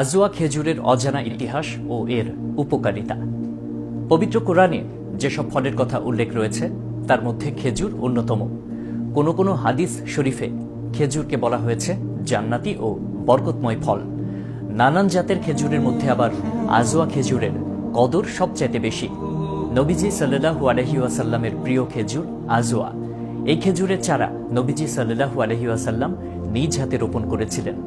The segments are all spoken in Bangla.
আজওয়া খেজুরের অজানা ইতিহাস ও এর উপকারিতা। পবিত্র কোরআনে যেসব ফলের কথা উল্লেখ রয়েছে তার মধ্যে খেজুর অন্যতম। কোনো কোনো হাদিস শরীফে খেজুরকে বলা হয়েছে জান্নাতি ও বরকতময় ফল। নানান জাতের খেজুরের মধ্যে আবার আজওয়া খেজুরের কদর সবচাইতে বেশি। নবীজি সাল্লাল্লাহু আলাইহি ওয়াসাল্লামের প্রিয় খেজুর আজওয়া। এই খেজুরের চারা নবীজি সাল্লাল্লাহু আলাইহি ওয়াসাল্লাম নিজ হাতে রোপণ করেছিলেন।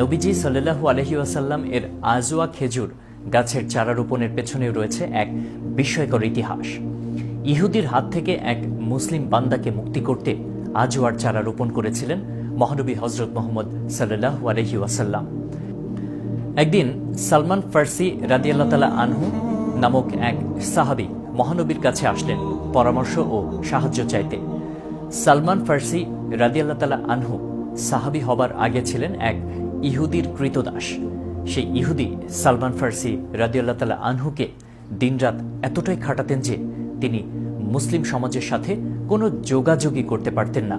নবীজি সাল্লাল্লাহু আলাইহি ওয়াসাল্লাম এর আজওয়া খেজুর গাছের চারা রোপণের পেছনে রয়েছে এক বিস্ময়কর ইতিহাস। ইহুদির হাত থেকে এক মুসলিম বান্দাকে মুক্তি করতে আজওয়ার চারা রোপণ করেছিলেন মহানবী হযরত মুহাম্মদ সাল্লাল্লাহু আলাইহি ওয়াসাল্লাম। একদিন সালমান ফার্সি রাদিয়াল্লাহু তাআলা আনহু নামক এক সাহাবী মহানবীর কাছে আসলেন পরামর্শ ও সাহায্য চাইতে। সালমান ফার্সি রাদিয়াল্লাহু তাআলা আনহু সাহাবী হবার আগে ছিলেন এক ইহুদির কৃতদাস। সেই ইহুদি সালমান ফার্সি রাদিয়াল্লাহু তাআলা আনহুকে দিনরাত এতটাই খাটাতেন যে তিনি মুসলিম সমাজের সাথে কোনো যোগাযোগই করতে পারতেন না।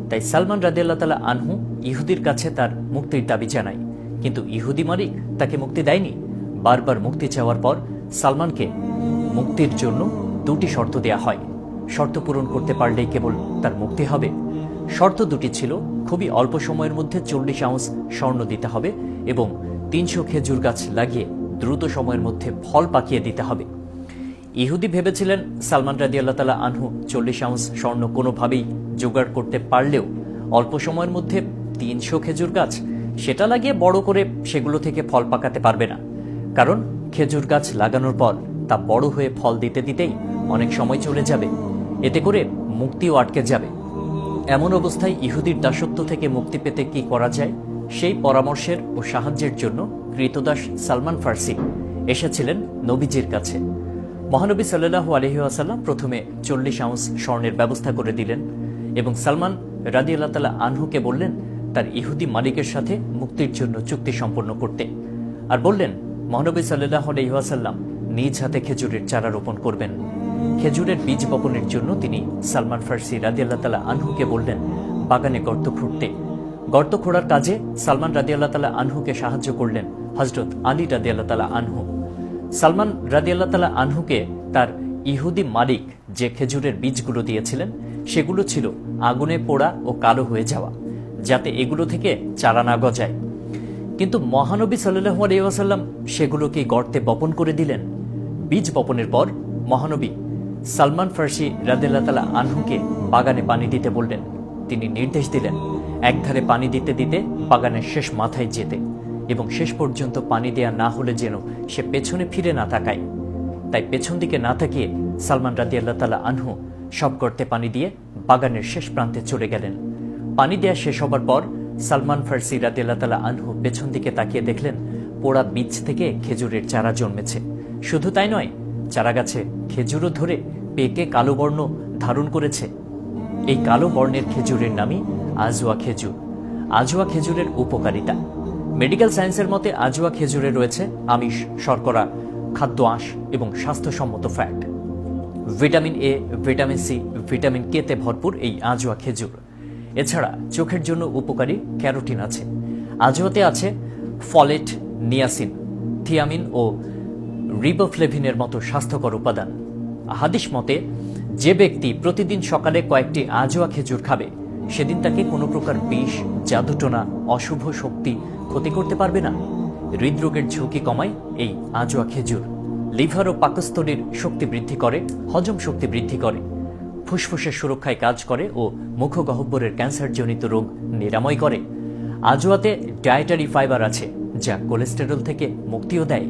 তাই সালমান রাদিয়াল্লাহু তাআলা আনহু ইহুদির কাছে তার মুক্তির দাবি জানায়, কিন্তু ইহুদি মালিক তাকে মুক্তি দেয়নি। বারবার মুক্তি চাওয়ার পর সালমানকে মুক্তির জন্য দুটি শর্ত দেয়া হয়। শর্ত পূরণ করতে পারলেই কেবল তার মুক্তি হবে। শর্ত দুটি ছিল, খুবই অল্প সময়ের মধ্যে 40 আউন্স স্বর্ণ দিতে হবে এবং 300 খেজুর গাছ লাগিয়ে দ্রুত সময়ের মধ্যে ফল পাকিয়ে দিতে হবে। ইহুদি ভেবেছিলেন সালমান রাদিয়াল্লাহু তাআলা আনহু 40 আউন্স স্বর্ণ কোনোভাবেই জোগাড় করতে পারলেও অল্প সময়ের মধ্যে 300 খেজুর গাছ সেটা লাগিয়ে বড় করে সেগুলো থেকে ফল পাকাতে পারবে না, কারণ খেজুর গাছ লাগানোর পর তা বড় হয়ে ফল দিতে দিতেই অনেক সময় চলে যাবে, এতে করে মুক্তিও আটকে যাবে। এমন অবস্থায় ইহুদির দাসত্ব থেকে মুক্তি পেতে কি করা যায় সেই পরামর্শের ও সাহায্যের জন্য কৃতদাস সালমান ফার্সি এসেছিলেন নবীজির কাছে। মহানবী সাল্লাল্লাহু আলাইহি ওয়াসাল্লাম প্রথমে 40 আউন্স স্বর্ণের ব্যবস্থা করে দিলেন এবং সালমান রাদিয়াল্লাহু তাআলা আনহুকে বললেন তার ইহুদি মালিকের সাথে মুক্তির জন্য চুক্তি সম্পন্ন করতে, আর বললেন মহানবী সাল্লাল্লাহু আলাইহি ওয়াসাল্লাম নিজ হাতে খেজুরের চারা রোপণ করবেন। খেজুরের বীজ বপনের জন্য তিনি সালমান ফার্সি রাদিয়াল্লাহু তাআলা আনহুকে বললেন বাগানে গর্ত খুঁড়তে। গর্ত খোঁড়ার কাজে সালমান রাদিয়াল্লাহু তাআলা আনহুকে সাহায্য করলেন হযরত আলী রাদিয়াল্লাহু তাআলা আনহু। সালমান রাদিয়াল্লাহু তাআলা আনহুকে তার ইহুদি মালিক যে খেজুরের বীজগুলো দিয়েছিলেন সেগুলো ছিল আগুনে পোড়া ও কালো হয়ে যাওয়া, যাতে এগুলো থেকে চারা না গজায়। কিন্তু মহানবী সাল্লাল্লাহু আলাইহি ওয়াসাল্লাম সেগুলোকে গর্তে বপন করে দিলেন। বীজ বপনের পর মহানবী সালমান ফার্সি রাদিয়াল্লাহু তাআলা আনহুকে বাগানে পানি দিতে বললেন। তিনি নির্দেশ দিলেন একধারে পানি দিতে দিতে বাগানের শেষ মাথায় যেতে এবং শেষ পর্যন্ত পানি দেয়া না হলে যেন সে পেছনে ফিরে না তাকায়। তাই পেছন দিকে না তাকিয়ে সালমান রাদিয়াল্লাহু তাআলা আনহু সব গর্তে পানি দিয়ে বাগানের শেষ প্রান্তে চলে গেলেন। পানি দেয়া শেষ হবার পর সালমান ফার্সি রাদিয়াল্লাহু তাআলা আনহু পেছন দিকে তাকিয়ে দেখলেন পোড়া বীজ থেকে খেজুরের চারা জন্মেছে। শুধু তাই নয়, চারা গাছে খেজুরও ধরে পেকে কালো বর্ণ ধারণ করেছে। এই কালো বর্ণের খেজুরের নামই আজওয়া খেজুর। আজওয়া খেজুরের উপকারিতা। মেডিকেল সায়েন্সের মতে আজওয়া খেজুরে রয়েছে আমিষ, শর্করা, খাদ্য আঁশ এবং স্বাস্থ্যসম্মত fat. Vitamin A, vitamin C, vitamin K তে ভরপুর এই আজওয়া খেজুর। এছাড়া চোখের জন্য উপকারী ক্যারোটিন আছে। আজওয়াতে আছে ফলেট, নিয়াসিন, থিয়ামিন ও রিবোফ্লেভিনের মতো স্বাস্থ্যকর উপাদান। হাদিস মতে যে ব্যক্তি প্রতিদিন সকালে কয়েকটি আজওয়া খেজুর খাবে সেদিন তাকে কোনো প্রকার বিষ, জাদুটোনা, অশুভ শক্তি ক্ষতি করতে পারবে না। হৃদরোগের ঝুঁকি কমায় এই আজওয়া খেজুর। লিভার ও পাকস্থলীর শক্তি বৃদ্ধি করে, হজম শক্তি বৃদ্ধি করে, ফুসফুসের সুরক্ষায় কাজ করে ও মুখগহ্বরের ক্যান্সারজনিত রোগ নিরাময় করে। আজওয়াতে ডায়েটারি ফাইবার আছে যা কোলেস্টেরল থেকে মুক্তিও দেয়।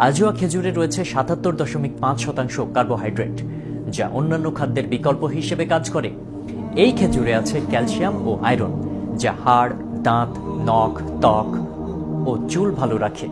আজওয়া খেজুরে রয়েছে ৭৭.৫% কার্বোহাইড্রেট, যা অন্যান্য খাদ্যের বিকল্প হিসেবে কাজ করে। এই খেজুরে আছে ক্যালসিয়াম ও আয়রন, যা হাড়, দাঁত, নখ, ত্বক ও চুল ভালো রাখে।